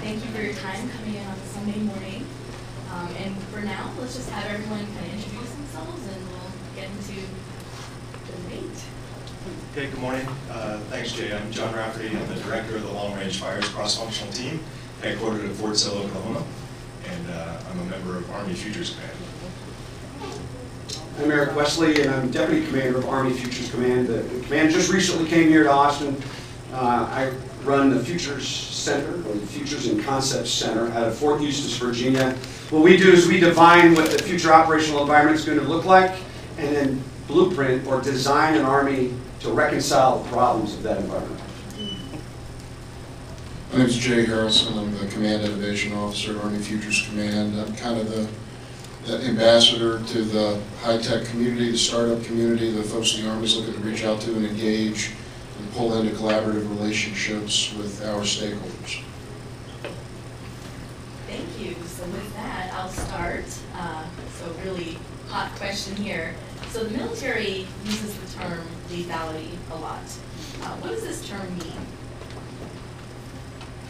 Thank you for your time coming in on a Sunday morning. And for now, let's just have everyone kind of introduce themselves and we'll get into the debate. Okay, good morning. Thanks, Jay. I'm John Rafferty. I'm the director of the Long Range Fires Cross-Functional Team, headquartered at Fort Sill, Oklahoma, and I'm a member of Army Futures Command. I'm Eric Wesley, and I'm Deputy Commander of Army Futures Command. The command just recently came here to Austin. I run the Futures Center, or the Futures and Concepts Center out of Fort Eustis, Virginia. What we do is we define what the future operational environment is going to look like, and then blueprint or design an Army to reconcile the problems of that environment. My name is Jay Harrison. I'm the Command Innovation Officer at Army Futures Command. I'm kind of the ambassador to the high-tech community, the startup community, the folks in the Army is looking to reach out to and engage and pull into collaborative relationships with our stakeholders. Thank you. So with that, I'll start. So really hot question here. So the military uses the term lethality a lot. What does this term mean?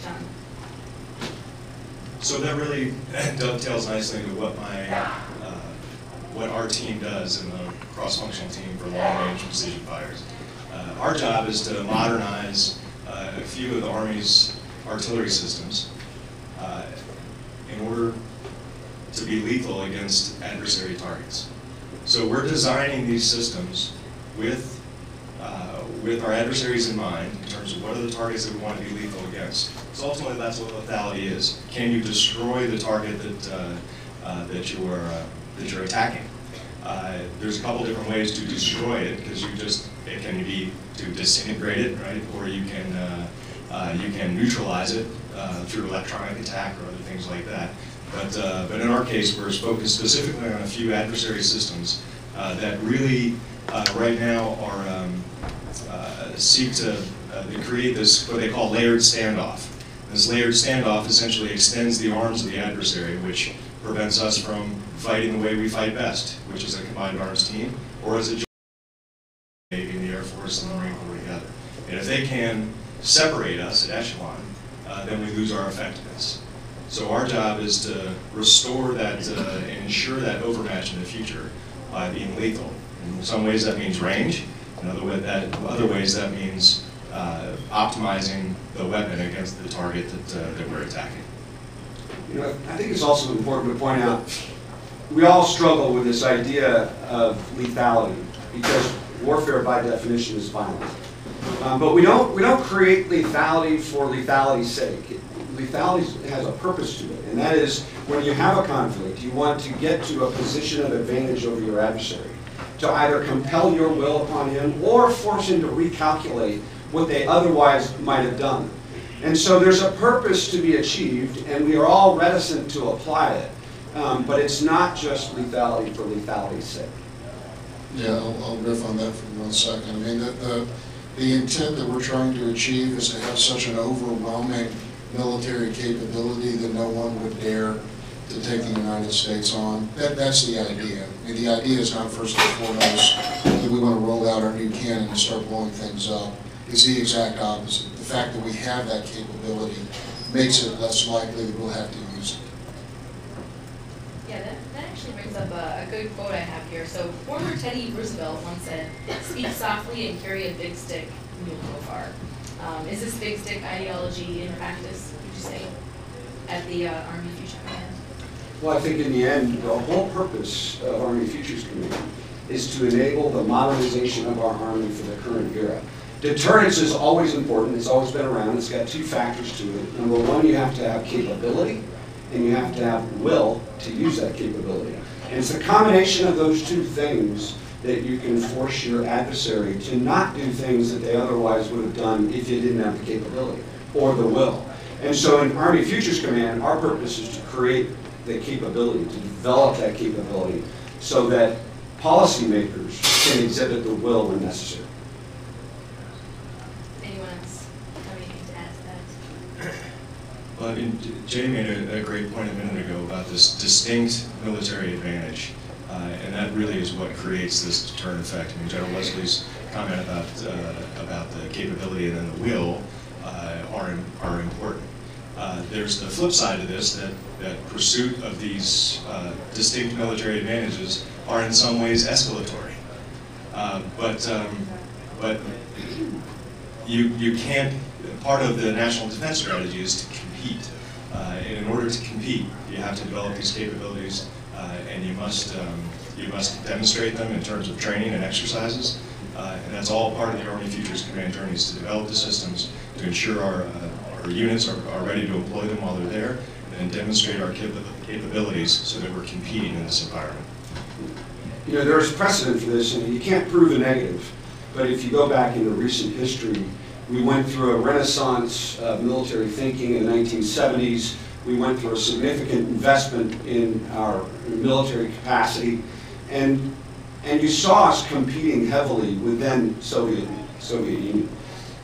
John? So that really dovetails nicely into what what our team does in the cross-functional team for long-range precision fires. Our job is to modernize a few of the Army's artillery systems in order to be lethal against adversary targets. So we're designing these systems with our adversaries in mind in terms of what are the targets that we want to be lethal against. So ultimately, that's what lethality is. Can you destroy the target that you're attacking? There's a couple different ways to destroy it, because it can be to disintegrate it, right? Or you can neutralize it through electronic attack or other things like that. But in our case, we're focused specifically on a few adversary systems that really right now are seek to create this what they call layered standoff. This layered standoff essentially extends the arms of the adversary, which prevents us from fighting the way we fight best, which is a combined arms team, or as a Navy and the Air Force and the Marine Corps together. And if they can separate us at echelon, then we lose our effectiveness. So our job is to restore that and ensure that overmatch in the future by being lethal. In some ways that means range. In other ways that means optimizing the weapon against the target that we're attacking. You know, I think it's also important to point out we all struggle with this idea of lethality, because warfare by definition is violent. But we don't create lethality for lethality's sake. Lethality has a purpose to it, and that is when you have a conflict, you want to get to a position of advantage over your adversary, to either compel your will upon him or force him to recalculate what they otherwise might have done. And so there's a purpose to be achieved, and we are all reticent to apply it. But it's not just lethality for lethality's sake. Yeah, I'll riff on that for 1 second. I mean, the intent that we're trying to achieve is to have such an overwhelming military capability that no one would dare to take the United States on. That's the idea. I mean, the idea is not first and foremost that we want to roll out our new cannon and start blowing things up. It's the exact opposite. The fact that we have that capability makes it less likely that we'll have to use it. Yeah, that actually brings up a good quote I have here. So former Teddy Roosevelt once said, "Speak softly and carry a big stick, and you'll go far." Is this big stick ideology in practice, would you say, at the Army Futures Command? Well, I think in the end, the whole purpose of Army Futures Command is to enable the modernization of our Army for the current era. Deterrence is always important. It's always been around. It's got two factors to it. Number one, you have to have capability, and you have to have will to use that capability. And it's the combination of those two things that you can force your adversary to not do things that they otherwise would have done if you didn't have the capability or the will. And so in Army Futures Command, our purpose is to create the capability, to develop that capability so that policymakers can exhibit the will when necessary. Anyone else have anything to add to that? Well, I mean, Jay made a great point a minute ago about this distinct military advantage. And that really is what creates this deterrent effect. I mean, General Wesley's comment about the capability and then the will are important. there's the flip side of this, that pursuit of these distinct military advantages are in some ways escalatory. But you can't, part of the national defense strategy is to compete. And in order to compete, you have to develop these capabilities, and you must demonstrate them in terms of training and exercises. And that's all part of the Army Futures Command journey, is to develop the systems to ensure our units are ready to employ them while they're there, and demonstrate our capabilities so that we're competing in this environment. You know, there's precedent for this, and you can't prove a negative. But if you go back into recent history, we went through a renaissance of military thinking in the 1970s. We went through a significant investment in our military capacity, and you saw us competing heavily with then Soviet Union.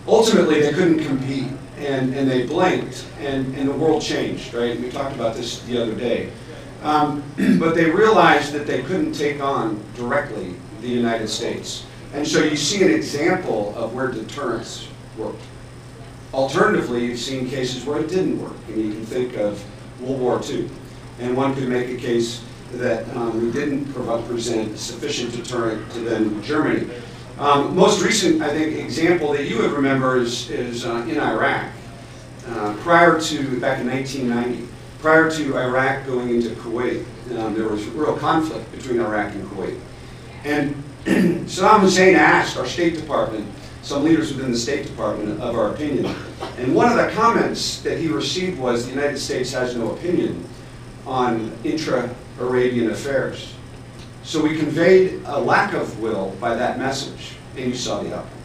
Ultimately, they couldn't compete, and they blinked, and the world changed, right? We talked about this the other day. But they realized that they couldn't take on directly the United States. And so you see an example of where deterrence worked. Alternatively, you've seen cases where it didn't work, and you can think of World War II. And one could make a case that we didn't present sufficient deterrent to then Germany. Most recent, I think, example that you would remember is in Iraq. Prior to, back in 1990, prior to Iraq going into Kuwait, there was real conflict between Iraq and Kuwait. And Saddam Hussein asked our State Department, some leaders within the State Department, of our opinion. And one of the comments that he received was, the United States has no opinion on intra-Arabian affairs. So we conveyed a lack of will by that message, and you saw the outcome.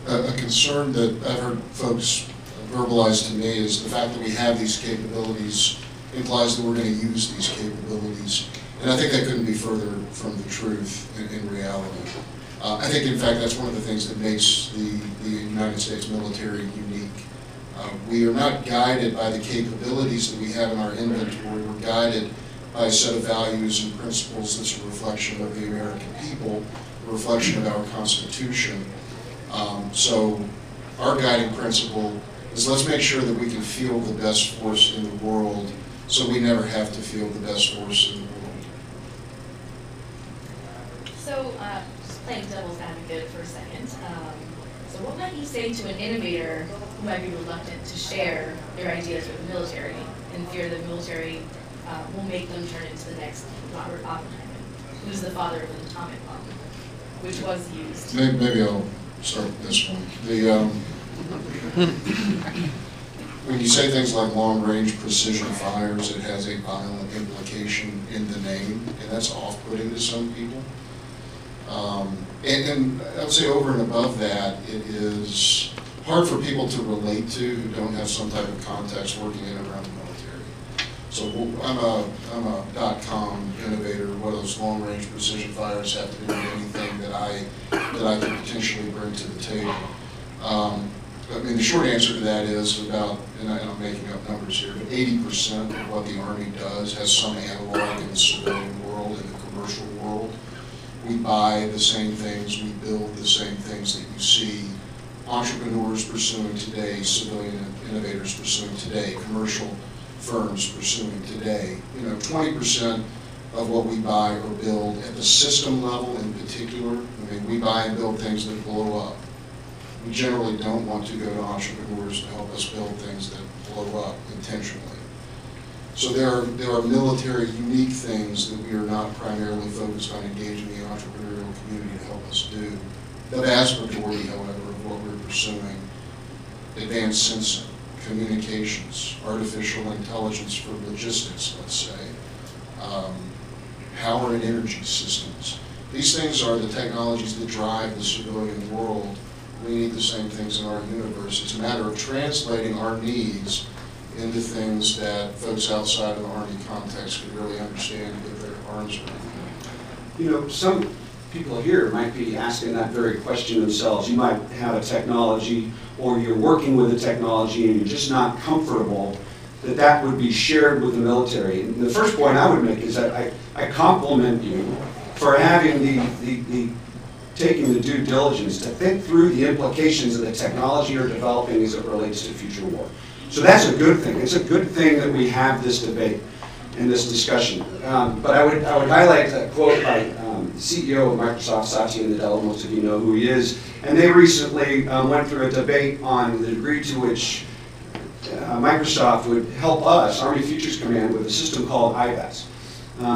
A concern that I've heard folks verbalize to me is the fact that we have these capabilities implies that we're going to use these capabilities. And I think that couldn't be further from the truth in reality. I think, in fact, that's one of the things that makes the United States military unique. We are not guided by the capabilities that we have in our inventory. We're guided by a set of values and principles that's a reflection of the American people, a reflection of our Constitution. So our guiding principle is, let's make sure that we can field the best force in the world, so we never have to field the best force in the world. So, just playing devil's advocate for a second. So what might you say to an innovator who might be reluctant to share their ideas with the military, in fear that the military will make them turn into the next Robert Oppenheimer, who's the father of an atomic bomb, which was used? Maybe I'll start with this one. When you say things like long-range precision fires, it has a violent implication in the name, and that's off-putting to some people. And I would say over and above that, it is hard for people to relate to who don't have some type of context working in and around the military. So I'm a .com innovator. What do those long-range precision fires have to do with anything that I can potentially bring to the table? I mean, the short answer to that is about, and I'm making up numbers here, but 80% of what the Army does has some analog in the civilian world, in the commercial world. We buy the same things, we build the same things that you see entrepreneurs pursuing today, civilian innovators pursuing today, commercial firms pursuing today. 20% of what we buy or build at the system level in particular, I mean, we buy and build things that blow up. We generally don't want to go to entrepreneurs to help us build things that blow up intentionally. So there are military unique things that we are not primarily focused on engaging the entrepreneurial community to help us do. The vast majority, however, of what we're pursuing, advanced sensing, communications, artificial intelligence for logistics, let's say, power and energy systems. These things are the technologies that drive the civilian world. We need the same things in our universe. It's a matter of translating our needs into things that folks outside of the Army context could really understand and get their arms around. Some people here might be asking that very question themselves. You might have a technology, or you're working with a technology, and you're just not comfortable that would be shared with the military. And the first point I would make is that I compliment you for having the taking the due diligence to think through the implications of the technology you're developing as it relates to future war. So that's a good thing. It's a good thing that we have this debate and this discussion. But I would highlight a quote by CEO of Microsoft, Satya Nadella. Most of you know who he is. And they recently went through a debate on the degree to which Microsoft would help us, Army Futures Command, with a system called IVAS.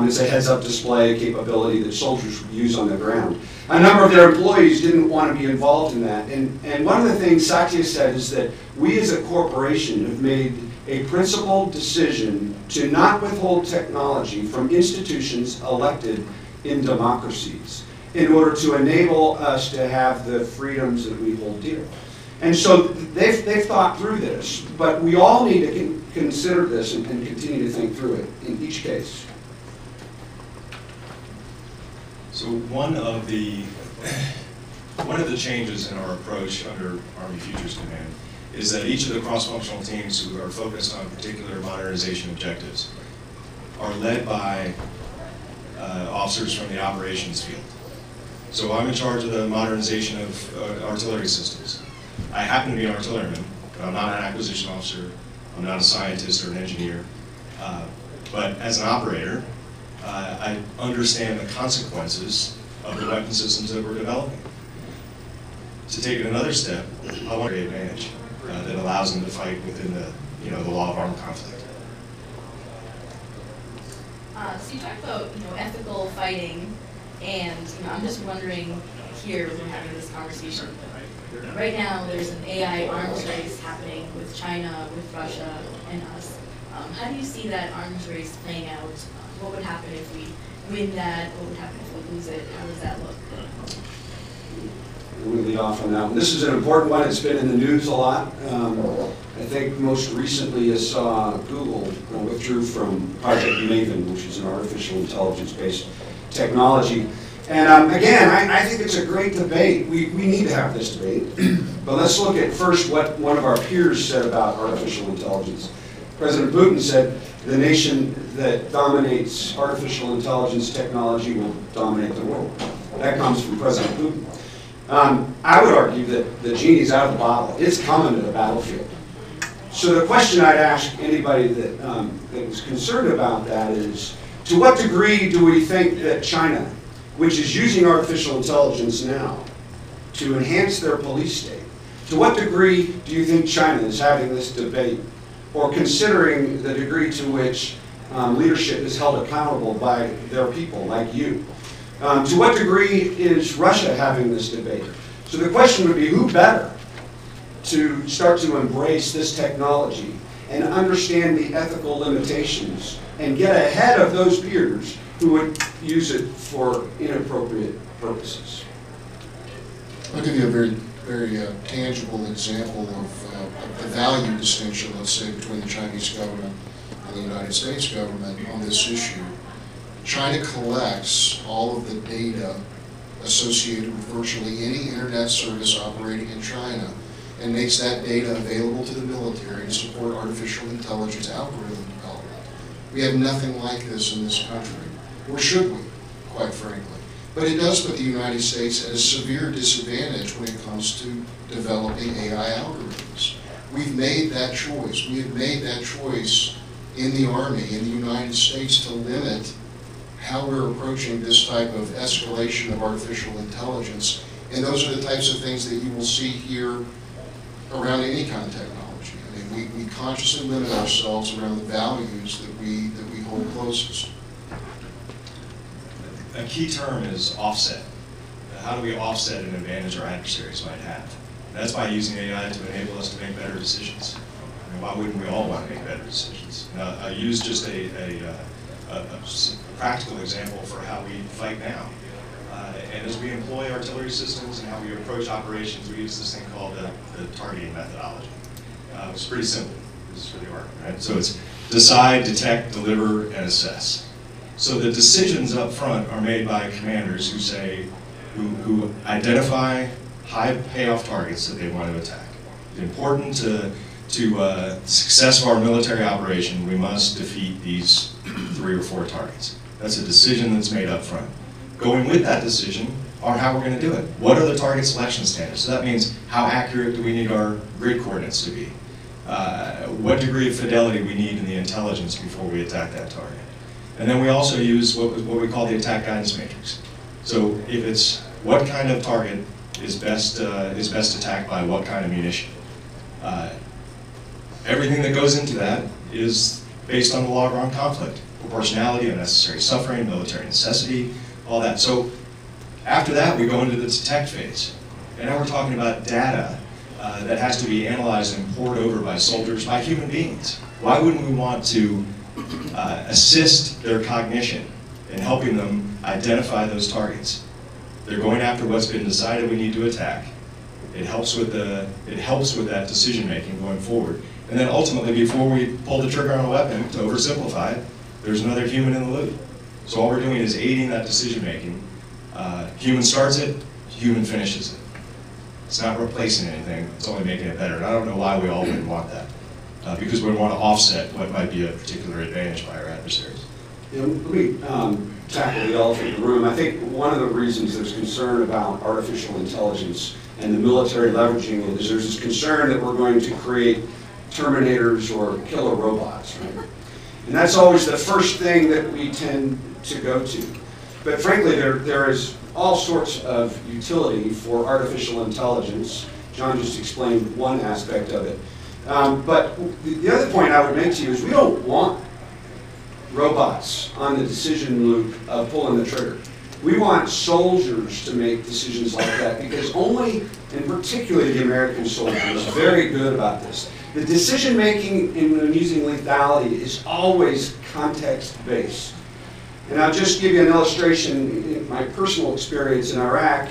It's a heads-up display capability that soldiers would use on the ground. A number of their employees didn't want to be involved in that. And one of the things Satya said is that we as a corporation have made a principled decision to not withhold technology from institutions elected in democracies in order to enable us to have the freedoms that we hold dear. And so they've thought through this, but we all need to consider this and continue to think through it in each case. So one of the changes in our approach under Army Futures Command is that each of the cross-functional teams who are focused on particular modernization objectives are led by officers from the operations field. So I'm in charge of the modernization of artillery systems. I happen to be an artilleryman, but I'm not an acquisition officer, I'm not a scientist or an engineer. But as an operator, I understand the consequences of the weapon systems that we're developing. To take it another step, I want an advantage that allows them to fight within the law of armed conflict. So you talked about ethical fighting, and I'm just wondering here when we're having this conversation. Right now, there's an AI arms race happening with China, with Russia, and us. How do you see that arms race playing out? What would happen if we win that? What would happen if we lose it? How does that look? We'll lead off on that one. This is an important one. It's been in the news a lot. I think most recently you saw Google withdrew from Project Maven, which is an artificial intelligence-based technology. And again, I think it's a great debate. We need to have this debate. But let's look at first what one of our peers said about artificial intelligence. President Putin said the nation that dominates artificial intelligence technology will dominate the world. That comes from President Putin. I would argue that the genie's out of the bottle. It's coming to the battlefield. So the question I'd ask anybody that is concerned about that is, to what degree do we think that China, which is using artificial intelligence now to enhance their police state, to what degree do you think China is having this debate, or considering the degree to which leadership is held accountable by their people, like you? To what degree is Russia having this debate? So the question would be, who better to start to embrace this technology and understand the ethical limitations and get ahead of those peers who would use it for inappropriate purposes? I'll give you a very tangible example of the value distinction, let's say, between the Chinese government and the United States government on this issue. China collects all of the data associated with virtually any internet service operating in China and makes that data available to the military to support artificial intelligence algorithm development. We have nothing like this in this country, or should we, quite frankly. But it does put the United States at a severe disadvantage when it comes to developing AI algorithms. We've made that choice. We have made that choice in the Army, in the United States, to limit how we're approaching this type of escalation of artificial intelligence. And those are the types of things that you will see here around any kind of technology. I mean, we consciously limit ourselves around the values that we hold closest. A key term is offset. How do we offset an advantage our adversaries might have? And that's by using AI to enable us to make better decisions. I mean, why wouldn't we all want to make better decisions? Now, I use just a practical example for how we fight now. And as we employ artillery systems and how we approach operations, we use this thing called the targeting methodology. It's pretty simple. This is for the Army, right? So it's decide, detect, deliver, and assess. So the decisions up front are made by commanders who say, who identify high payoff targets that they want to attack. It's important to success of our military operation, we must defeat these 3 or 4 targets. That's a decision that's made up front. Going with that decision on how we're going to do it. What are the target selection standards? So that means how accurate do we need our grid coordinates to be? What degree of fidelity we need in the intelligence before we attack that target. And then we also use what we call the attack guidance matrix. So if it's what kind of target is best attacked by what kind of munition. Everything that goes into that is based on the law of armed conflict, proportionality, unnecessary suffering, military necessity, all that. So after that, we go into the detect phase. And now we're talking about data that has to be analyzed and poured over by soldiers, by human beings. Why wouldn't we want to assist their cognition in helping them identify those targets? They're going after what's been decided we need to attack. It helps with that decision making going forward. And then ultimately, before we pull the trigger on a weapon, to oversimplify it, there's another human in the loop. So all we're doing is aiding that decision making. Human starts it, human finishes it. It's not replacing anything, it's only making it better. And I don't know why we all wouldn't want that. Because we want to offset what might be a particular advantage by our adversaries. You know, let me tackle the elephant in the room. I think one of the reasons there's concern about artificial intelligence and the military leveraging it is there's this concern that we're going to create Terminators or killer robots, right? And that's always the first thing that we tend to go to. But frankly, there is all sorts of utility for artificial intelligence. John just explained one aspect of it. But the other point I would make to you is we don't want robots on the decision loop of pulling the trigger. We want soldiers to make decisions like that because only, and particularly the American soldier, is very good about this. The decision making in using lethality is always context-based. And I'll just give you an illustration. In my personal experience in Iraq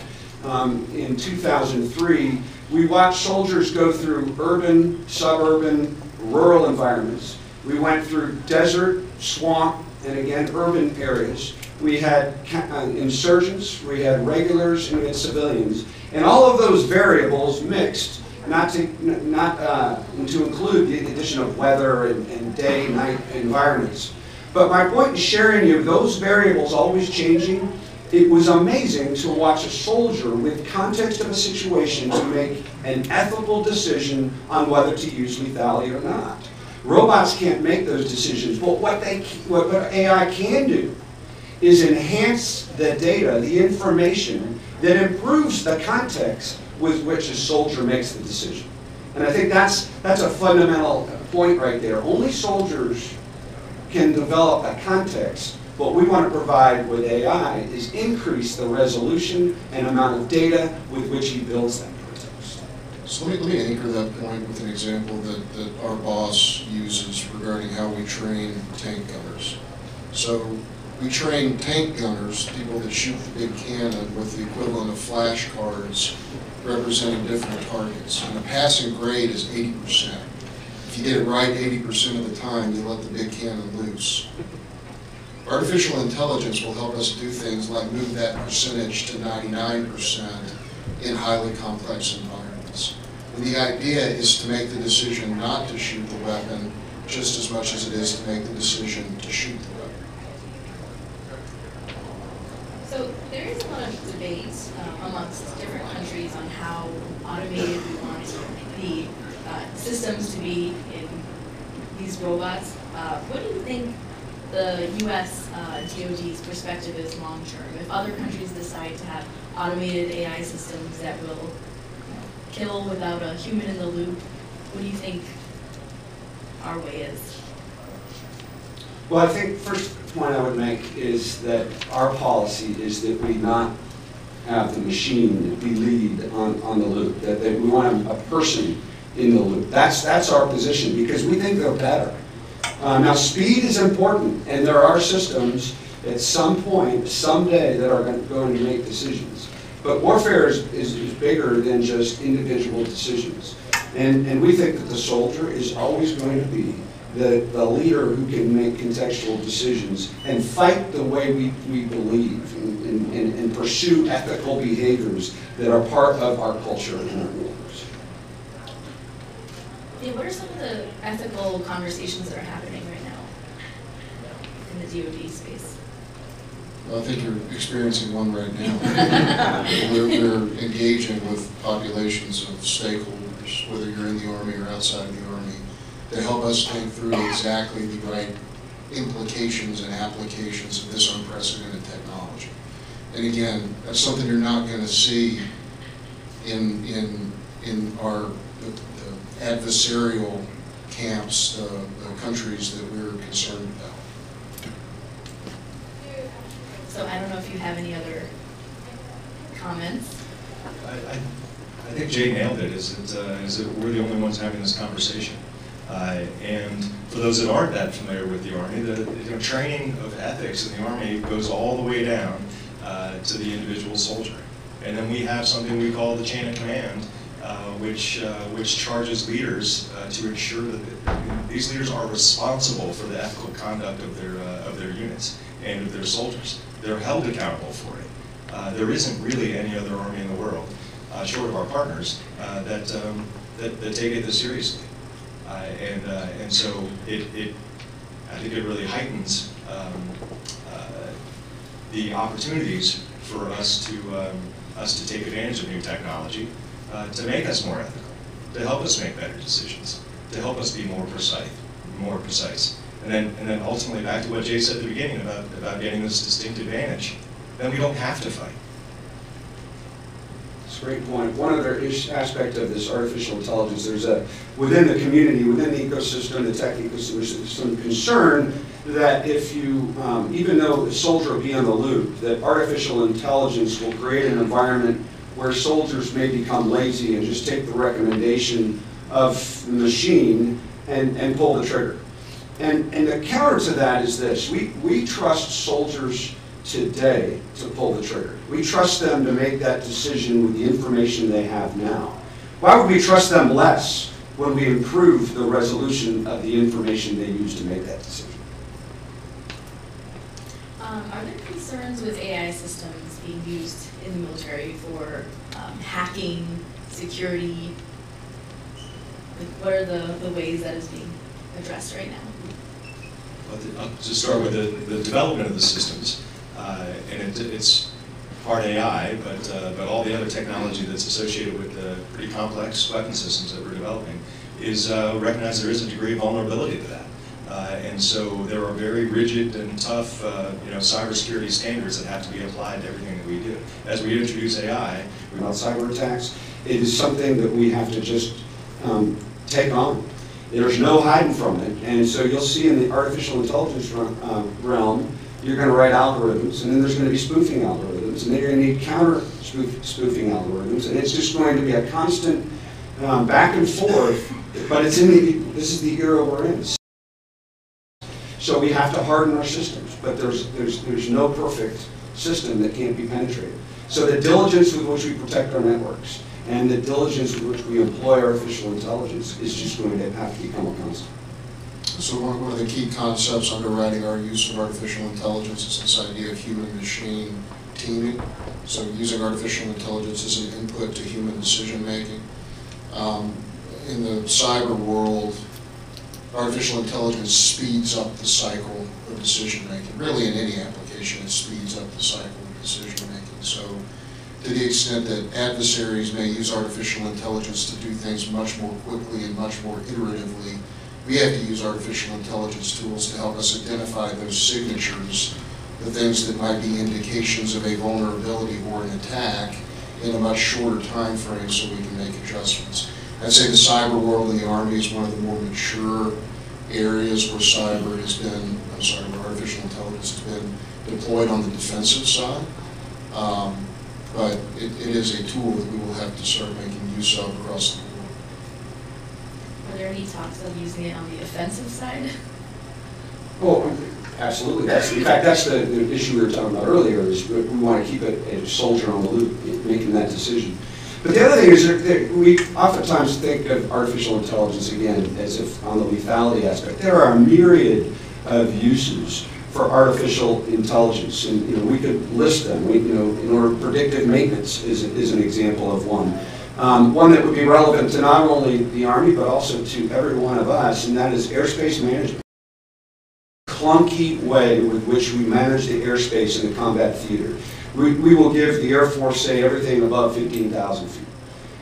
in 2003, we watched soldiers go through urban, suburban, rural environments. We went through desert, swamp, and again, urban areas. We had insurgents, we had regulars, and we had civilians. And all of those variables mixed, not to include the addition of weather and day, night environments. But my point in sharing you, those variables always changing, it was amazing to watch a soldier with context of a situation to make an ethical decision on whether to use lethality or not. Robots can't make those decisions, but what AI can do is enhance the data, the information that improves the context with which a soldier makes the decision. And I think that's a fundamental point right there. Only soldiers can develop a context. What we want to provide with AI is increase the resolution and amount of data with which he builds that context. So let me anchor that point with an example that our boss uses regarding how we train tank gunners. So we train tank gunners, people that shoot the big cannon with the equivalent of flashcards representing different targets. And the passing grade is 80%. If you get it right 80% of the time, you let the big cannon loose. Artificial intelligence will help us do things like move that percentage to 99% in highly complex environments. And the idea is to make the decision not to shoot the weapon just as much as it is to make the decision to shoot the weapon. So there is a lot of debate amongst different countries on how automated we want the systems to be in these robots. What do you think the U.S. DoD's perspective is long term? If other countries decide to have automated AI systems that will kill without a human in the loop, what do you think our way is? Well, I think first point I would make is that our policy is that we not have the machine be lead on the loop, that we want a person in the loop. That's our position because we think they're better. Now, speed is important, and there are systems at some point, someday, that are going to make decisions. But warfare is bigger than just individual decisions. And we think that the soldier is always going to be the leader who can make contextual decisions and fight the way we believe and pursue ethical behaviors that are part of our culture and our norms. Yeah, what are some of the ethical conversations that are happening right now in the DoD space? Well, I think you're experiencing one right now. We're engaging with populations of stakeholders, whether you're in the Army or outside of the Army, to help us think through exactly the right implications and applications of this unprecedented technology. And again, that's something you're not going to see in our the adversarial camps, the countries that we're concerned about. So I don't know if you have any other comments. I think Jay nailed it, is that we're the only ones having this conversation. And for those that aren't that familiar with the Army, the training of ethics in the Army goes all the way down to the individual soldier. And then we have something we call the chain of command, which charges leaders to ensure that these leaders are responsible for the ethical conduct of their units and of their soldiers. They're held accountable for it. There isn't really any other Army in the world, short of our partners, that take it this seriously. And so I think it really heightens the opportunities for us to take advantage of new technology, to make us more ethical, to help us make better decisions, to help us be more precise. And then ultimately back to what Jay said at the beginning about getting this distinct advantage. Then we don't have to fight. That's a great point. One other aspect of this artificial intelligence, there's within the community, within the ecosystem, the tech ecosystem, there's some concern that if you, even though the soldier will be in the loop, that artificial intelligence will create an environment where soldiers may become lazy and just take the recommendation of the machine and pull the trigger. And the counter to that is this: we trust soldiers today to pull the trigger. We trust them to make that decision with the information they have now. Why would we trust them less when we improve the resolution of the information they use to make that decision? Are there concerns with AI systems being used in the military for hacking, security? Like, what are the ways that is being addressed right now? Well, to start with the development of the systems, and it's part AI, but all the other technology that's associated with the pretty complex weapon systems that we're developing is recognize there is a degree of vulnerability to that. And so there are very rigid and tough cybersecurity standards that have to be applied to everything that we do. As we introduce AI, about cyber attacks, it is something that we have to just take on. There's no hiding from it. And so you'll see in the artificial intelligence realm, you're going to write algorithms, and then there's going to be spoofing algorithms, and then you're going to need counter spoofing algorithms, and it's just going to be a constant back and forth, but this is the era we're in. So we have to harden our systems, but there's no perfect system that can't be penetrated. So the diligence with which we protect our networks and the diligence with which we employ artificial intelligence is just going to have to become a constant. So one of the key concepts underwriting our use of artificial intelligence is this idea of human-machine teaming. So using artificial intelligence as an input to human decision-making. In the cyber world, artificial intelligence speeds up the cycle of decision-making. Really, in any application, it speeds up the cycle of decision-making. So to the extent that adversaries may use artificial intelligence to do things much more quickly and much more iteratively, we have to use artificial intelligence tools to help us identify those signatures, the things that might be indications of a vulnerability or an attack in a much shorter time frame so we can make adjustments. I'd say the cyber world in the Army is one of the more mature areas where where artificial intelligence has been deployed on the defensive side. But it is a tool that we will have to start making use of across the board. Are there any talks of using it on the offensive side? Well, absolutely. In fact, that's the issue we were talking about earlier, is we want to keep a soldier on the loop, making that decision. But the other thing is that we oftentimes think of artificial intelligence, again, as if on the lethality aspect. There are a myriad of uses for artificial intelligence, and we could list them. Predictive maintenance is an example of one. One that would be relevant to not only the Army, but also to every one of us, and that is airspace management. clunky way with which we manage the airspace in the combat theater. We will give the Air Force, say, everything above 15,000 feet.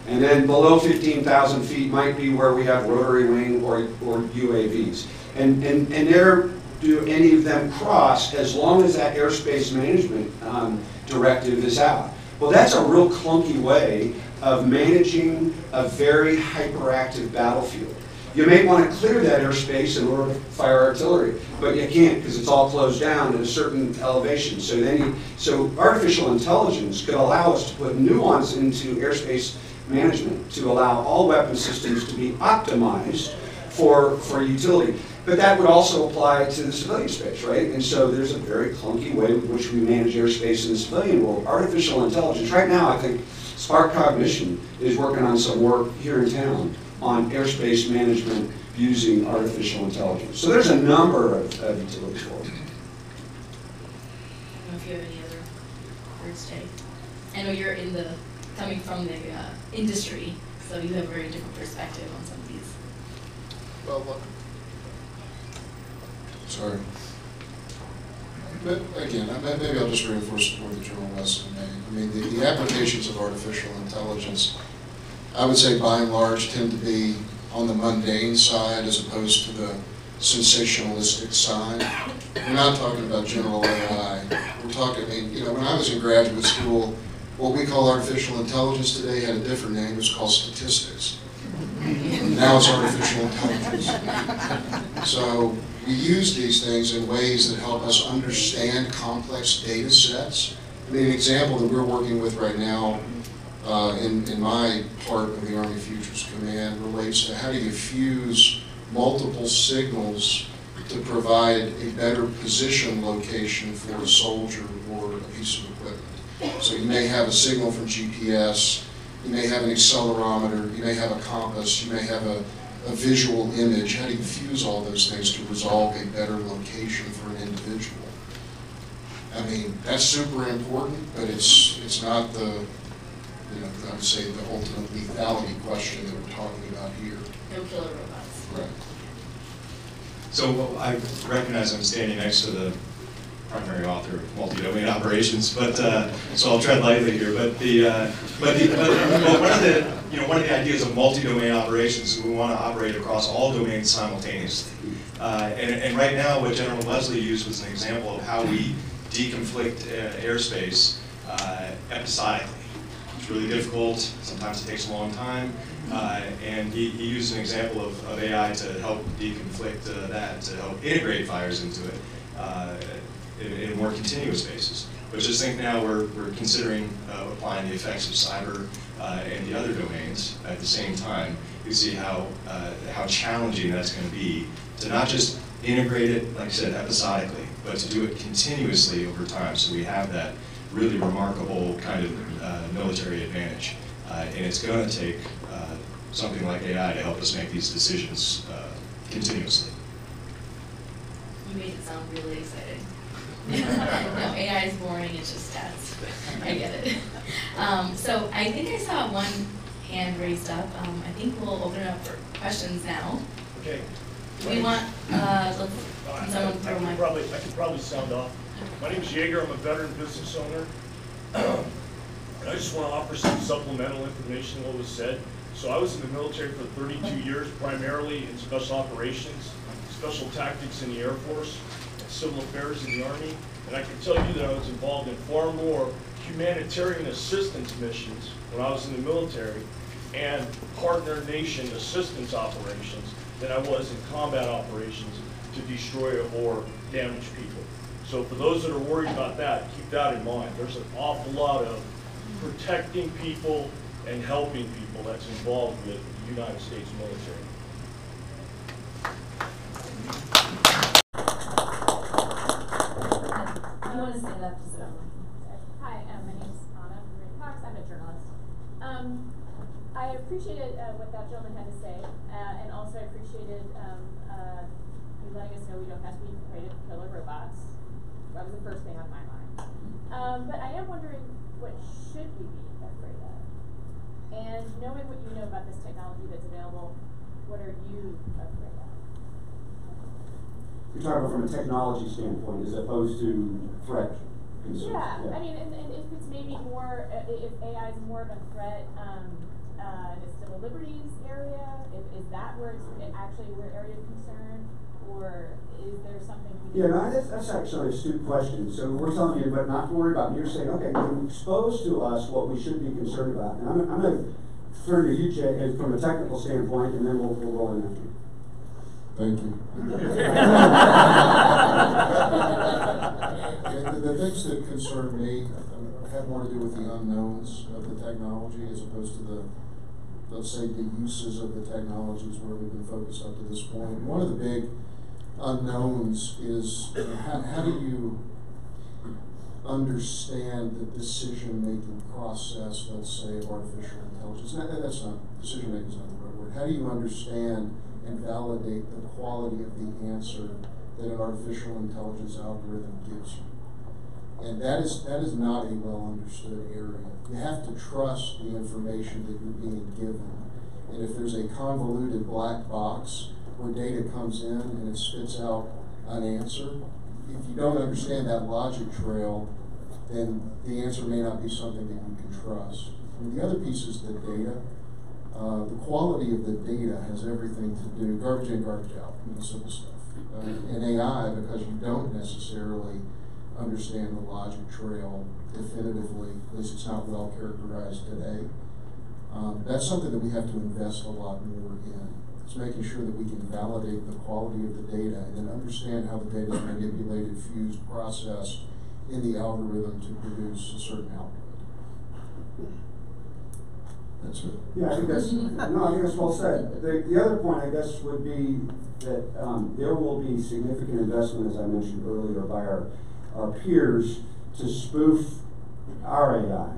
And then below 15,000 feet might be where we have rotary wing or UAVs. And there do any of them cross as long as that airspace management directive is out. Well, that's a real clunky way of managing a very hyperactive battlefield. You may want to clear that airspace in order to fire artillery, but you can't because it's all closed down at a certain elevation. So artificial intelligence could allow us to put nuance into airspace management to allow all weapon systems to be optimized for utility. But that would also apply to the civilian space, right? And so there's a very clunky way with which we manage airspace in the civilian world. Artificial intelligence, right now I think Spark Cognition is working on some work here in town on airspace management using artificial intelligence. So there's a number of utilities for it. I don't know if you have any other words, Jay. I know you're coming from the industry, so you have a very different perspective on some of these. Well, sorry. But again, maybe I'll just reinforce the point that General Weston made. I mean, the applications of artificial intelligence, I would say by and large tend to be on the mundane side as opposed to the sensationalistic side. We're not talking about general AI. We're talking, I mean, you know, when I was in graduate school, what we call artificial intelligence today had a different name. It was called statistics. Now it's artificial intelligence. So we use these things in ways that help us understand complex data sets. I mean, an example that we're working with right now in my part of the Army Futures Command relates to how do you fuse multiple signals to provide a better position location for a soldier or a piece of equipment. So you may have a signal from GPS, you may have an accelerometer, you may have a compass, you may have a visual image. How do you fuse all those things to resolve a better location for an individual? I mean, that's super important, but it's not the, you know, I would say the ultimate lethality question that we're talking about here. No killer robots. Right. So I recognize I'm standing next to the primary author of multi-domain operations, but so I'll tread lightly here. But one of the ideas of multi-domain operations is we want to operate across all domains simultaneously. And right now, what General Leslie used was an example of how we deconflict airspace episodically. It's really difficult. Sometimes it takes a long time. And he used an example of AI to help deconflict that, to help integrate fires into it in more continuous basis. But just think now we're considering applying the effects of cyber and the other domains at the same time. You see how challenging that's going to be to not just integrate it, like I said, episodically, but to do it continuously over time. So we have that really remarkable kind of military advantage. And it's going to take something like AI to help us make these decisions continuously. You made it sound really exciting. No, AI is boring, it's just stats. I get it. So I think I saw one hand raised up. I think we'll open it up for questions now. Okay. We want, let's, someone throw my... I could probably sound off. My name is Jaeger, I'm a veteran business owner. And I just want to offer some supplemental information to what was said. So I was in the military for 32 years, primarily in special operations, special tactics in the Air Force, and civil affairs in the Army. And I can tell you that I was involved in far more humanitarian assistance missions when I was in the military and partner nation assistance operations than I was in combat operations to destroy or damage people. So for those that are worried about that, keep that in mind. There's an awful lot of protecting people and helping people that's involved with the United States military. I want to stand up just Hi, my name is Anna from Green Cox. I'm a journalist. I appreciated what that gentleman had to say, and also I appreciated you letting us know we don't have to be afraid of killer robots. That was the first thing on my mind. But I am wondering, what should we be afraid of? And knowing what you know about this technology that's available, what are you afraid of? You're talking about from a technology standpoint as opposed to threat concerns. Yeah, I mean, and if it's maybe more, if AI is more of a threat, in a civil liberties area, is that where it's actually where area of concern, or is there something? Yeah, no, that's actually an astute question. So we're telling you, but not to worry about. And you're saying, okay, you expose to us what we should be concerned about. And I'm going to turn to you, Jay, from a technical standpoint, and then we'll roll in after you. Thank you. The things that concern me have more to do with the unknowns of the technology as opposed to the, let's say, the uses of the technologies where we've been focused up to this point. And one of the big unknowns is how do you understand the decision-making process, let's say, of artificial intelligence? That's not, decision-making is not the right word. How do you understand and validate the quality of the answer that an artificial intelligence algorithm gives you? And that is not a well understood area. You have to trust the information that you're being given. And if there's a convoluted black box where data comes in and it spits out an answer, if you don't understand that logic trail, then the answer may not be something that you can trust. And the other piece is the data. The quality of the data has everything to do, garbage in, garbage out, simple stuff. In AI, because you don't necessarily understand the logic trail definitively, at least it's not well characterized today. That's something that we have to invest a lot more in. It's making sure that we can validate the quality of the data and then understand how the data is manipulated, fused, processed in the algorithm to produce a certain output. That's it. Yeah, I think that's well said. The other point, I guess, would be that there will be significant investment, as I mentioned earlier, by our peers to spoof our AI.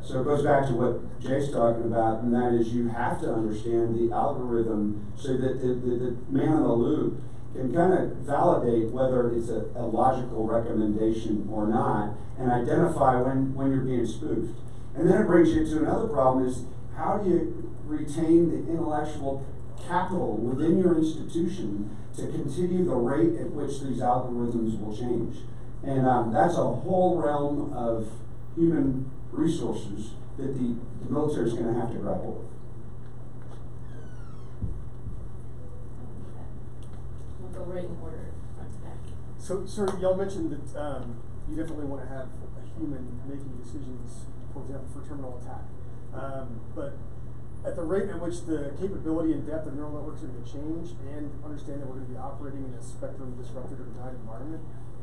So it goes back to what Jay's talking about, and that is you have to understand the algorithm so that the man in the loop can kind of validate whether it's a logical recommendation or not, and identify when you're being spoofed. And then it brings you to another problem is, how do you retain the intellectual capital within your institution to continue the rate at which these algorithms will change? And that's a whole realm of human resources that the military is going to have to grapple with. We'll go right in order, front to back. So, sir, y'all mentioned that you definitely want to have a human making decisions, for example, for terminal attack. But at the rate at which the capability and depth of neural networks are going to change, and understand that we're going to be operating in a spectrum disrupted or denied environment,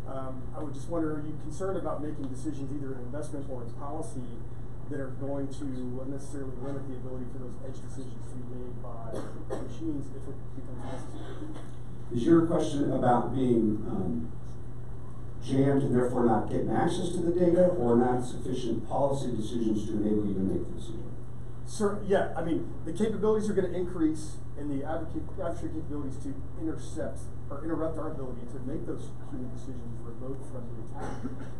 I would just wonder, are you concerned about making decisions either in investment or in policy that are going to unnecessarily limit the ability for those edge decisions to be made by machines if it becomes necessary? Is your question about being jammed and therefore not getting access to the data, or not sufficient policy decisions to enable you to make the decision? Sir, yeah, I mean, the capabilities are going to increase, and the adversary capabilities to intercept or interrupt our ability to make those human decisions remote from the attack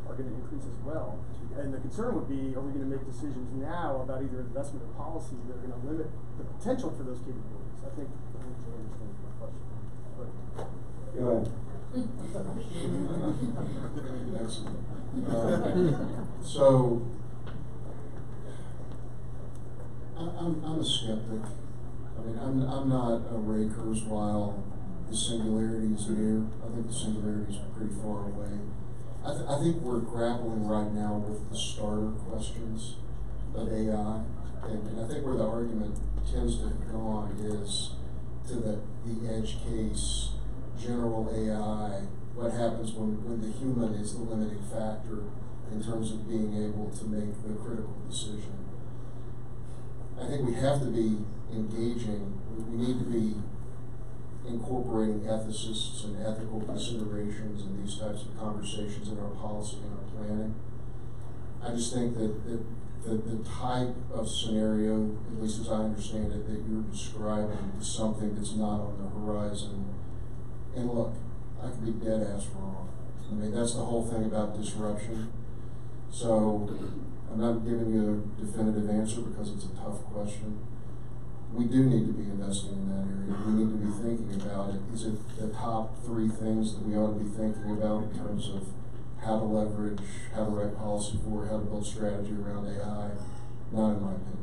are going to increase as well. And the concern would be, are we going to make decisions now about either investment or policy that are going to limit the potential for those capabilities? I think Jay understands my question. But Go ahead. So, I'm a skeptic. I mean, I'm not a Ray Kurzweil, the singularity is near. I think the singularity is pretty far away. I think we're grappling right now with the starter questions of AI, and I think where the argument tends to have gone is to the edge case, general AI, what happens when the human is the limiting factor in terms of being able to make the critical decision. I think we have to be engaging, we need to be incorporating ethicists and ethical considerations in these types of conversations in our policy and our planning. I just think that the type of scenario, at least as I understand it, that you're describing is something that's not on the horizon. And look, I could be dead ass wrong. I mean, that's the whole thing about disruption. So I'm not giving you a definitive answer because it's a tough question. We do need to be investing in that area. We need to be thinking about it. is it the top 3 things that we ought to be thinking about in terms of how to leverage, how to write policy for, how to build strategy around AI? Not in my opinion.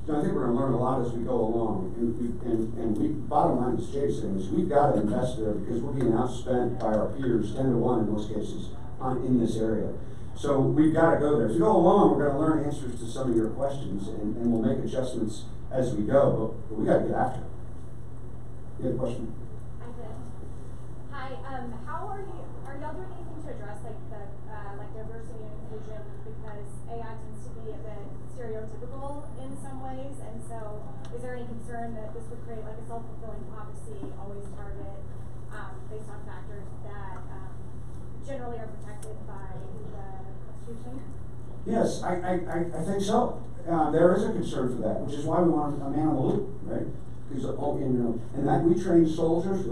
So I think we're going to learn a lot as we go along, and we, bottom line, as Jay said, is we've got to invest there because we're being outspent by our peers 10 to 1 in most cases in this area. So we've got to go there. As we go along, we're going to learn answers to some of your questions, and we'll make adjustments as we go, but we got to get after it. You have a question? I did. Hi, how are y'all doing anything to address like the like diversity and inclusion, because AI tends to be a bit stereotypical in some ways, and so is there any concern that this would create like a self-fulfilling prophecy, always target based on factors that generally are protected by the Constitution? Yes, I think so. There is a concern for that, which is why we want a man in the loop, right? Because and that we train soldiers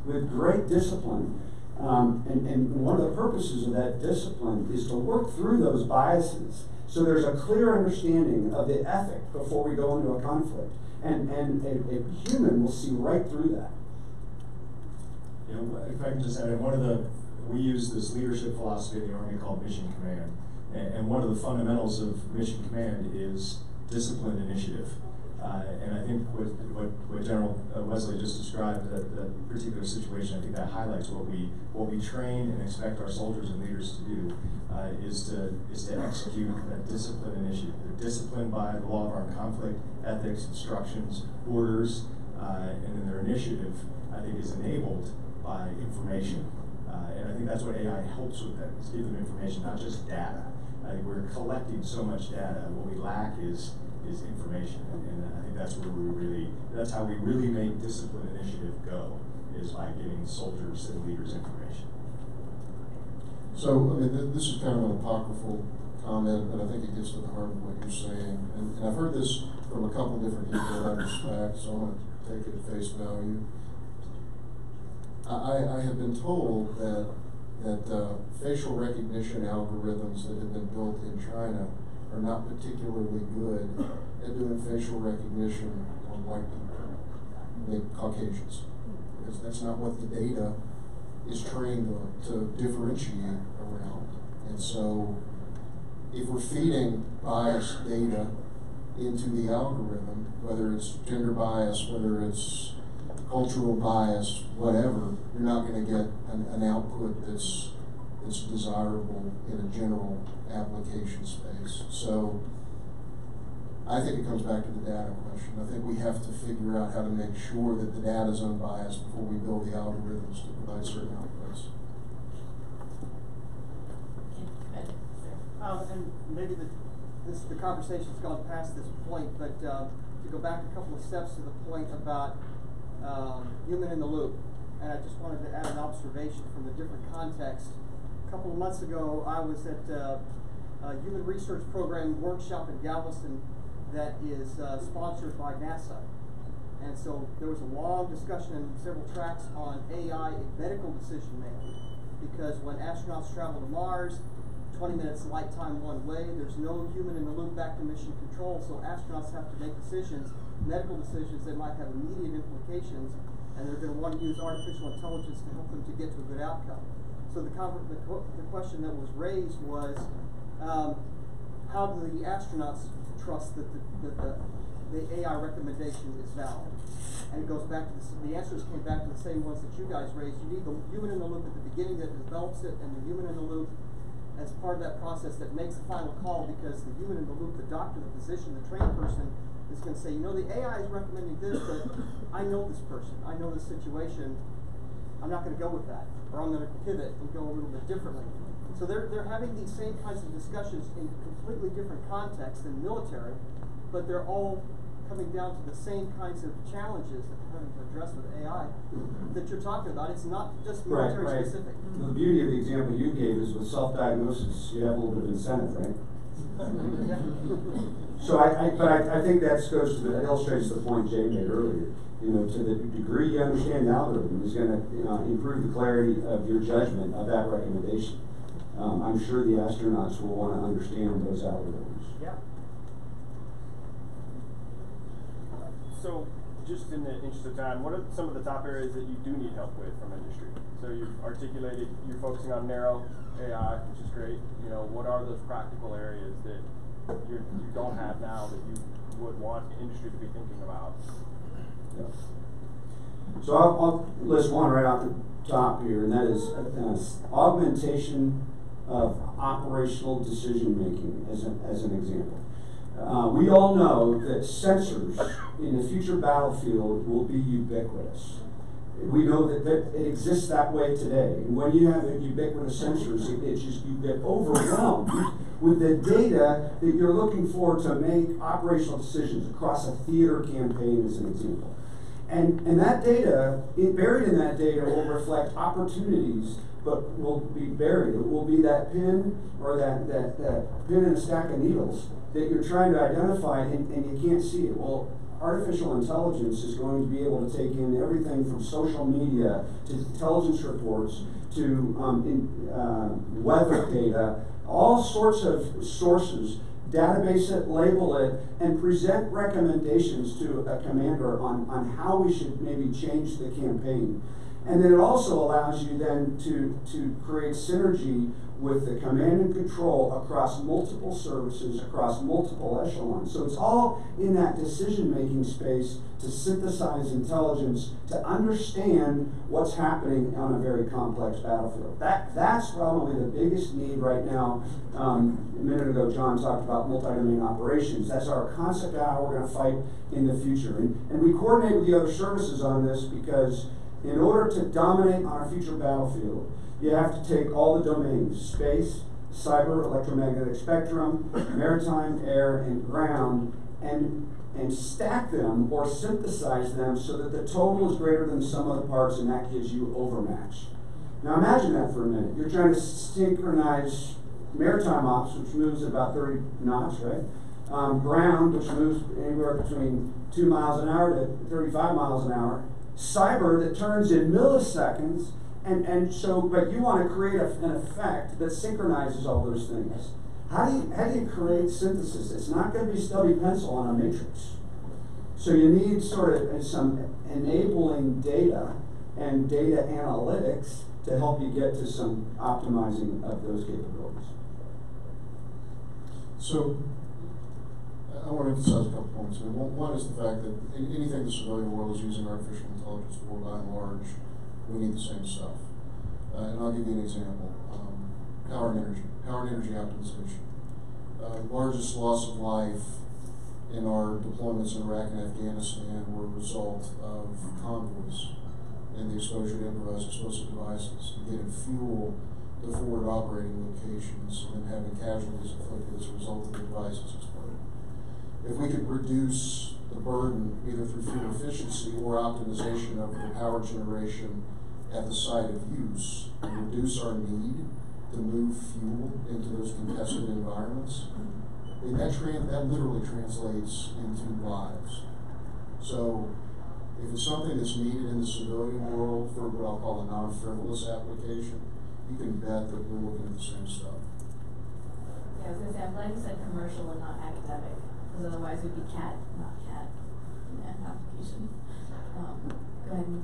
with great discipline, and one of the purposes of that discipline is to work through those biases, so there's a clear understanding of the ethic before we go into a conflict, and a human will see right through that. You know, if I can just add in, we use this leadership philosophy in the Army called Mission Command. And one of the fundamentals of Mission Command is disciplined initiative. And I think what General Wesley just described, that particular situation, I think that highlights what we train and expect our soldiers and leaders to do, is to execute that disciplined initiative. They're disciplined by the law of armed conflict, ethics, instructions, orders, and then their initiative, I think, is enabled by information. And I think that's what AI helps with that, is give them information, not just data. We're collecting so much data. What we lack is information, and I think that's where that's how we really make discipline initiative go, is by giving soldiers and leaders information. So, I mean, this is kind of an apocryphal comment, but I think it gets to the heart of what you're saying. And I've heard this from a couple different people that I respect, so I'm going to take it at face value. I have been told that facial recognition algorithms that have been built in China are not particularly good at doing facial recognition on white people, Caucasians, because that's not what the data is trained to differentiate around. And so if we're feeding biased data into the algorithm, whether it's gender bias, whether it's cultural bias, whatever, you're not going to get an output that's desirable in a general application space. So I think it comes back to the data question. I think we have to figure out how to make sure that the data is unbiased before we build the algorithms to provide certain outputs. And maybe the conversation's gone past this point, but to go back a couple of steps to the point about human in the loop, and I just wanted to add an observation from a different context. A couple of months ago, I was at a human research program workshop in Galveston that is sponsored by NASA. And so there was a long discussion and several tracks on AI in medical decision making, because when astronauts travel to Mars, 20 minutes light time one way, there's no human in the loop back to mission control, so astronauts have to make decisions, medical decisions that might have immediate implications, and they're going to want to use artificial intelligence to help them to get to a good outcome. So the question that was raised was, how do the astronauts trust that the AI recommendation is valid? And it goes back to the answers came back to the same ones that you guys raised. You need the human in the loop at the beginning that develops it, and the human in the loop as part of that process that makes the final call, because the human in the loop, the doctor, the physician, the trained person, is going to say, you know, the AI is recommending this, but I know this person, I know this situation, I'm not going to go with that, or I'm going to pivot and go a little bit differently. So they're having these same kinds of discussions in completely different contexts than military, but they're all coming down to the same kinds of challenges that we're having to address with AI that you're talking about. It's not just military specific. The beauty of the example you gave is with self-diagnosis, you have a little bit of incentive, right? So I think that goes to illustrates the point Jay made earlier. You know, to the degree you understand the algorithm is going to improve the clarity of your judgment of that recommendation. I'm sure the astronauts will want to understand those algorithms. Yeah. So just in the interest of time, what are some of the top areas that you do need help with from industry? So you've articulated you're focusing on narrow AI, which is great. You know, what are those practical areas that you don't have now that you would want industry to be thinking about? Yeah. So I'll list one right off the top here, and that is augmentation of operational decision making as an example. We all know that sensors in the future battlefield will be ubiquitous. We know that it exists that way today. And when you have ubiquitous sensors, you get overwhelmed with the data that you're looking for to make operational decisions across a theater campaign, as an example. And that data, buried in that data, will reflect opportunities, but will be buried. It will be that pin or that pin in a stack of needles that you're trying to identify and you can't see it. Well, artificial intelligence is going to be able to take in everything from social media to intelligence reports to weather data, all sorts of sources, database it, label it, and present recommendations to a commander on how we should maybe change the campaign. And then it also allows you then to create synergy with the command and control across multiple services, across multiple echelons. So it's all in that decision-making space to synthesize intelligence, to understand what's happening on a very complex battlefield. That's probably the biggest need right now. A minute ago, John talked about multi-domain operations. That's our concept of how we're going to fight in the future. And we coordinate with the other services on this because in order to dominate on a future battlefield, you have to take all the domains, space, cyber, electromagnetic spectrum, maritime, air, and ground, and stack them or synthesize them so that the total is greater than the sum of the parts, and that gives you overmatch. Now imagine that for a minute. You're trying to synchronize maritime ops, which moves at about 30 knots, right? Ground, which moves anywhere between 2 miles an hour to 35 miles an hour. Cyber, that turns in milliseconds. And so, but you want to create an effect that synchronizes all those things. How do you create synthesis? It's not going to be stubby pencil on a matrix. So you need sort of some enabling data and data analytics to help you get to some optimizing of those capabilities. So I want to emphasize a couple points. I mean, one is the fact that anything the civilian world is using artificial intelligence for, by and large, we need the same stuff. And I'll give you an example. Power and energy optimization. Largest loss of life in our deployments in Iraq and Afghanistan were a result of convoys and the exposure to improvised explosive devices, and getting fuel to forward operating locations and then having casualties inflicted as a result of the devices exploding. If we could reduce the burden either through fuel efficiency or optimization of the power generation at the site of use and reduce our need to move fuel into those contested environments, that literally translates into lives. So if it's something that's needed in the civilian world for what I'll call a non-frivolous application, you can bet that we're looking at the same stuff. Yeah, I was going to say, I'm glad you said commercial and not academic, because otherwise it would be CAT, not CAT, in that application. Go ahead.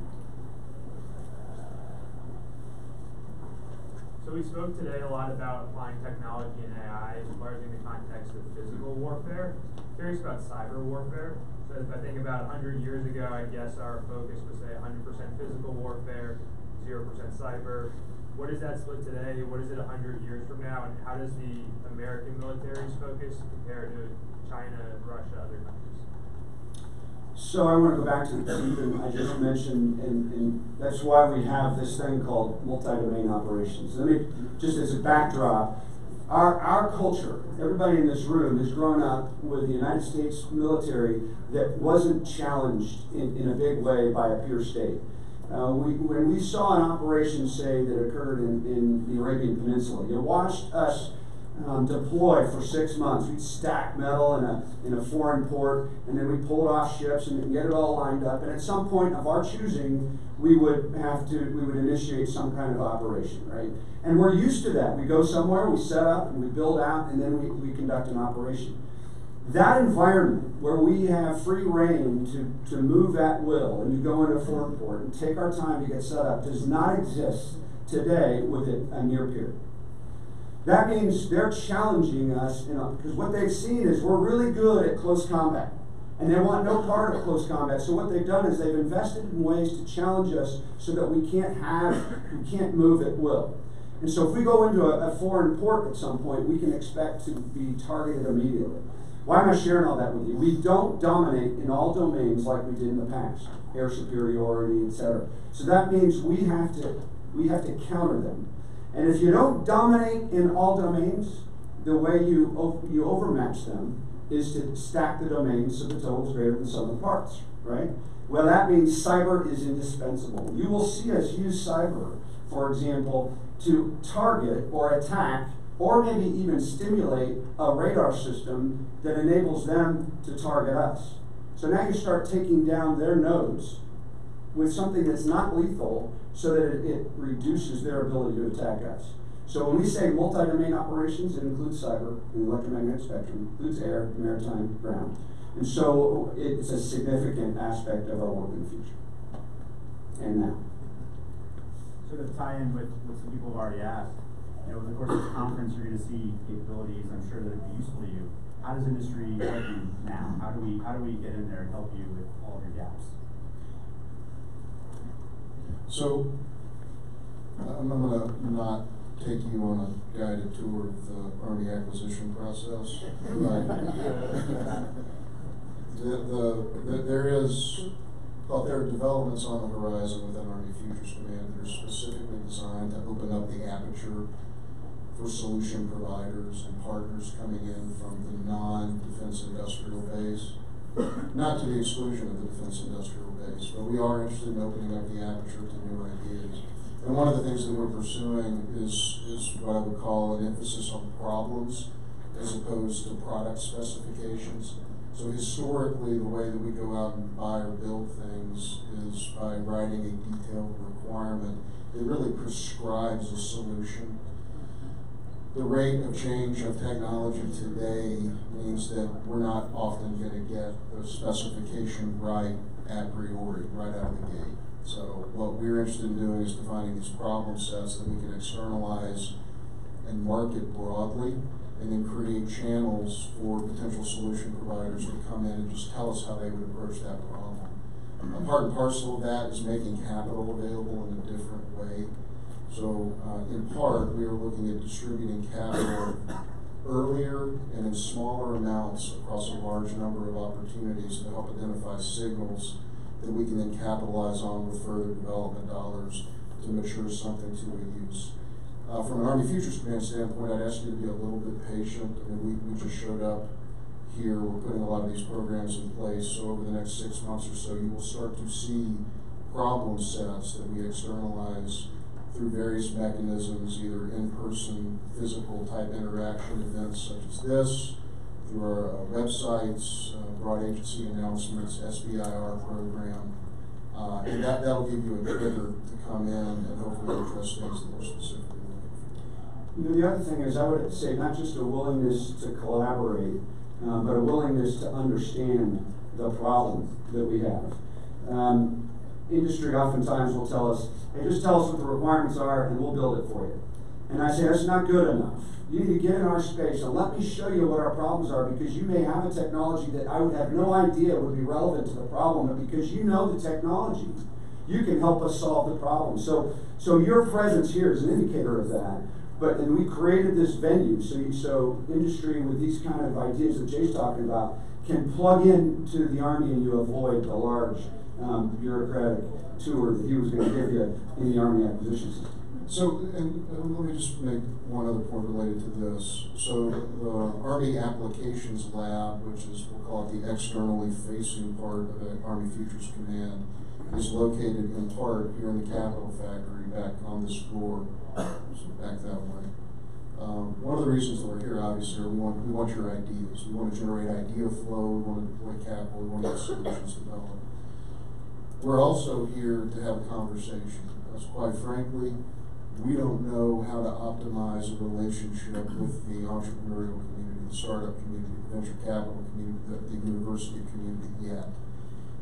So we spoke today a lot about applying technology and AI, largely in the context of physical warfare. Curious about cyber warfare. So if I think about 100 years ago, I guess our focus was say 100% physical warfare, 0% cyber. What is that split today? What is it 100 years from now? And how does the American military's focus compare to China, Russia, other countries? So I want to go back to something I just mentioned, and that's why we have this thing called multi-domain operations. Let me, just as a backdrop, our culture, everybody in this room has grown up with the United States military that wasn't challenged in a big way by a peer state. When we saw an operation, say, that occurred in the Arabian Peninsula, you watched us deploy for 6 months. We'd stack metal in a foreign port, and then we pulled off ships and get it all lined up. And at some point of our choosing, we would initiate some kind of operation, right? And we're used to that. We go somewhere, we set up, and we build out, and then we conduct an operation. That environment where we have free reign to move at will and to go into a foreign port and take our time to get set up does not exist today within a near peer. That means they're challenging us, because what they've seen is we're really good at close combat, and they want no part of close combat. So what they've done is they've invested in ways to challenge us so that we can't move at will. And so if we go into a foreign port at some point, we can expect to be targeted immediately. Why am I sharing all that with you? We don't dominate in all domains like we did in the past, air superiority, etc. So that means we have to counter them. And if you don't dominate in all domains, the way you overmatch them is to stack the domains so the total is greater than the sum of the parts, right? Well, that means cyber is indispensable. You will see us use cyber, for example, to target or attack or maybe even stimulate a radar system that enables them to target us. So now you start taking down their nodes with something that's not lethal so that it reduces their ability to attack us. So when we say multi-domain operations, it includes cyber, the electromagnetic spectrum, includes air, maritime, ground. And so it's a significant aspect of our work in the future. And now. Sort of tie in with what some people have already asked. Over the course of this conference, you're going to see capabilities I'm sure that would be useful to you. How does industry help you now? How do we get in there and help you with all of your gaps? So I'm going to not take you on a guided tour of the Army acquisition process. But there are developments on the horizon within Army Futures Command that are specifically designed to open up the aperture for solution providers and partners coming in from the non-defense industrial base. Not to the exclusion of the defense industrial base, but we are interested in opening up the aperture to new ideas. And one of the things that we're pursuing is what I would call an emphasis on problems as opposed to product specifications. So historically, the way that we go out and buy or build things is by writing a detailed requirement that really prescribes a solution. The rate of change of technology today means that we're not often going to get the specification right a priori, right out of the gate. So what we're interested in doing is defining these problem sets that we can externalize and market broadly, and then create channels for potential solution providers to come in and just tell us how they would approach that problem. Part and parcel of that is making capital available in a different way. So in part, we are looking at distributing capital earlier and in smaller amounts across a large number of opportunities to help identify signals that we can then capitalize on with further development dollars to mature something to a use. From an Army Futures Command standpoint, I'd ask you to be a little bit patient. I mean, we just showed up here. We're putting a lot of these programs in place. So over the next 6 months or so, you will start to see problem sets that we externalize through various mechanisms, either in-person, physical type interaction events such as this, through our websites, broad agency announcements, SBIR program, and that'll give you a trigger to come in and hopefully address things that we're specifically looking for. The other thing is, I would say not just a willingness to collaborate, but a willingness to understand the problem that we have. Industry oftentimes will tell us, hey, just tell us what the requirements are and we'll build it for you. And I say, that's not good enough. You need to get in our space and let me show you what our problems are, because you may have a technology that I would have no idea would be relevant to the problem, but because you know the technology, you can help us solve the problem. So your presence here is an indicator of that. And we created this venue so industry with these kind of ideas that Jay's talking about can plug into the Army, and you avoid the large bureaucratic tour that he was going to give you in the Army acquisition system. So, and let me just make one other point related to this. So the Army Applications Lab, which is, we'll call it the externally facing part of the Army Futures Command, is located in part here in the Capitol Factory back on this floor, so back that way. One of the reasons that we're here, obviously, we want your ideas. We want to generate idea flow, we want to deploy capital, we want to get solutions developed. We're also here to have a conversation, because quite frankly, we don't know how to optimize a relationship with the entrepreneurial community the startup community, the venture capital community, the university community yet.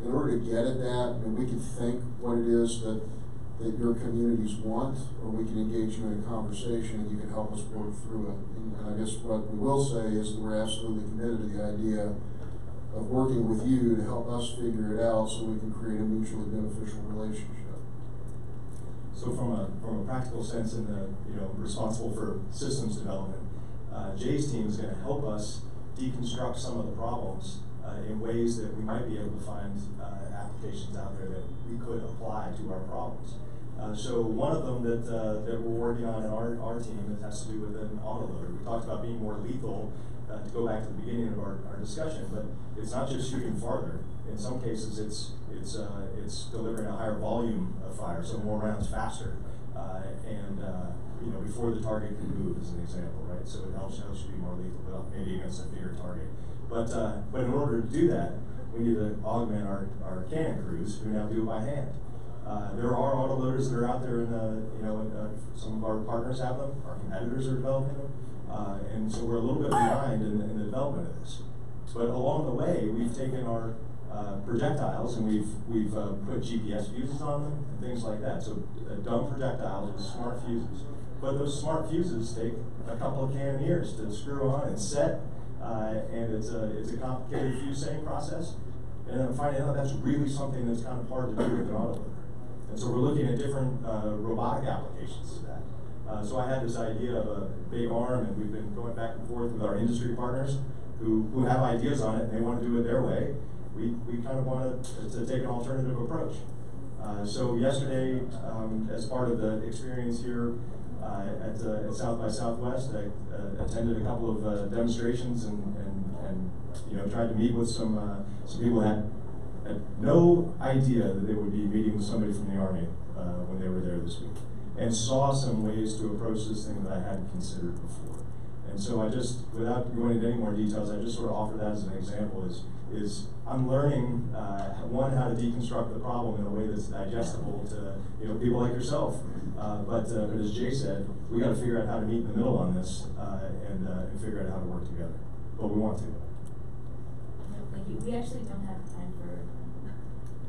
In order to get at that, I mean, we can think what it is that your communities want, or we can engage you in a conversation and you can help us work through it. And I guess what we will say is that we're absolutely committed to the idea of working with you to help us figure it out so we can create a mutually beneficial relationship. So from a practical sense, in the responsible for systems development, Jay's team is going to help us deconstruct some of the problems in ways that we might be able to find applications out there that we could apply to our problems. So one of them that we're working on in our team that has to do with an autoloader. We talked about being more lethal to go back to the beginning of our discussion, but it's not just shooting farther. In some cases, it's delivering a higher volume of fire, so more rounds faster, and before the target can move, as an example, right? So it helps you be more lethal, but maybe against a bigger target. But in order to do that, we need to augment our cannon crews who now do it by hand. There are autoloaders that are out there some of our partners have them, our competitors are developing them, and so we're a little bit behind in the development of this. But along the way, we've taken our projectiles and we've put GPS fuses on them and things like that. So dumb projectiles with smart fuses. But those smart fuses take a couple of cannoneers to screw on and set, and it's a complicated fuse setting process. And then I'm finding out that's really something that's kind of hard to do with an autoloader. And so we're looking at different robotic applications to that. So I had this idea of a big arm, and we've been going back and forth with our industry partners who have ideas on it, and they want to do it their way. We kind of wanted to take an alternative approach. So yesterday, as part of the experience here at South by Southwest, I attended a couple of demonstrations and tried to meet with some people who had no idea that they would be meeting with somebody from the Army when they were there this week, and saw some ways to approach this thing that I hadn't considered before. And so I just, without going into any more details, I just sort of offer that as an example. Is I'm learning one, how to deconstruct the problem in a way that's digestible to people like yourself. But as Jay said, we got to figure out how to meet in the middle on this and figure out how to work together. But we want to. Thank you. We actually don't have time for any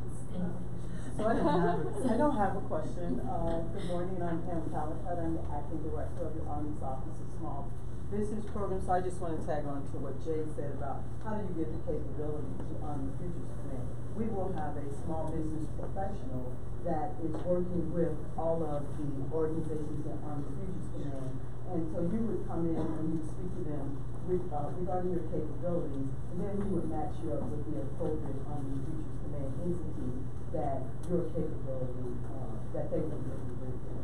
questions. So I don't have a question. Good morning, I'm Pam Calicut. I'm the acting director of the Army's Office of Small Business Programs. So I just want to tag on to what Jay said about how do you get the capability to Army Futures Command. We will have a small business professional that is working with all of the organizations in Army Futures Command. And so you would come in and you would speak to them regarding your capabilities, and then we would match you up with the appropriate Army Futures Command entity that your capability, that they would be able to bring to.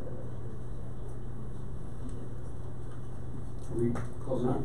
Are we closing up?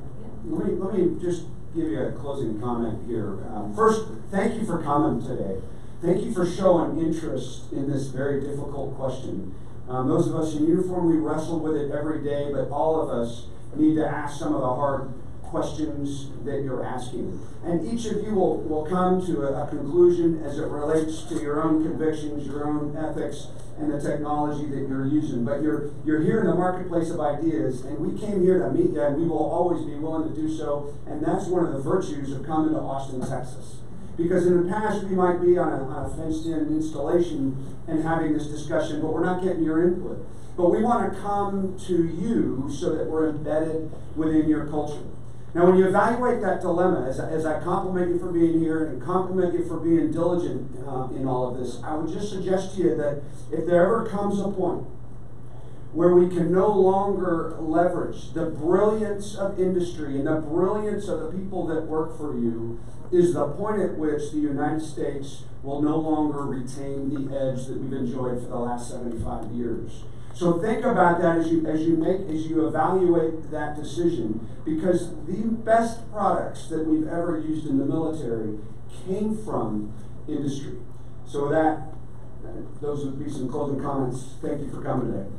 Yeah. Let me just give you a closing comment here. First, thank you for coming today. Thank you for showing interest in this very difficult question. Those of us in uniform, we wrestle with it every day, but all of us need to ask some of the hard questions that you're asking. And each of you will come to a conclusion as it relates to your own convictions, your own ethics, and the technology that you're using. But you're here in the marketplace of ideas, and we came here to meet you, and we will always be willing to do so. And that's one of the virtues of coming to Austin, Texas. Because in the past, we might be on a fenced-in installation and having this discussion, but we're not getting your input. But we want to come to you so that we're embedded within your culture. Now, when you evaluate that dilemma, as I compliment you for being here and compliment you for being diligent in all of this, I would just suggest to you that if there ever comes a point where we can no longer leverage the brilliance of industry and the brilliance of the people that work for you, is the point at which the United States will no longer retain the edge that we've enjoyed for the last 75 years. So think about that as you evaluate that decision, because the best products that we've ever used in the military came from industry. So with that, those would be some closing comments. Thank you for coming today.